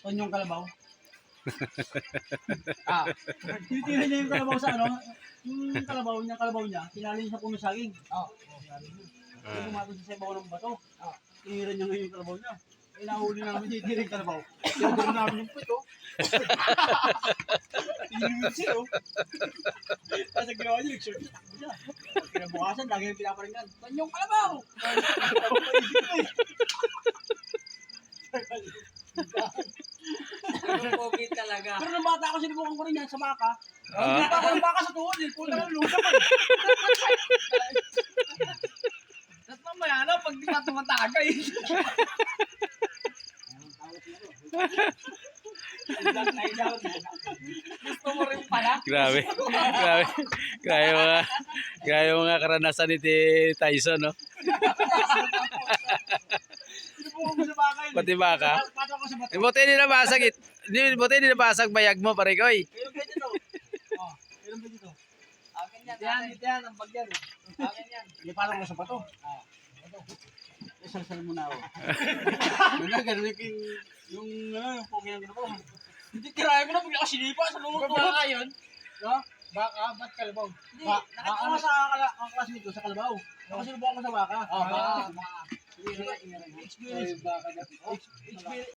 Tonyong kalabaw. Tinitira niya yung kalabaw sa ano, yung kalabaw niya, tinali niya sa puno saging. Yung kumatong sa ibabaw ng bato. Tinira niya ngayon yung kalabaw niya. Inahuli namin tinitira yung kalabaw. Tinitira namin yung pito. Tinitira siya, oh. Tapos ang ginawa niya, nag-short niya. Kinabukasan, lagi yung pinaparingan. Tonyong kalabaw! Pogi talaga. Pero nung bata ako, sinubukan ko rin yan sa baka. Hindi pa ako ng baka sa tuhod, eh. Punta ng lusa pa. Tapos mamaya na, pag di ka tumatagay. Gusto mo rin pala? Grabe. Grabe mga karanasan ni Tyson, no? Sinubukan ko sa baka yun. Pati baka. Pato ko sa bato. Buti hindi nabasag it. Buti hindi nabasag bayag mo, pare ko. Meron ba dito? Meron ba dito? Akin yan. Dito yan, ang bagyan. Akin yan. Hindi parang ko sa bato. Isal-sal mo na ako. Ganun yung pogi ng ginawa. Hindi tirayan ko na, bigla ka sinipa sa loob ko. Baka yun? No? Baka, ba't kalabaw? Hindi, Baka nga sa classmate ko, sa kalabaw. Ako sinubukan ko sa baka. Baka. Experience.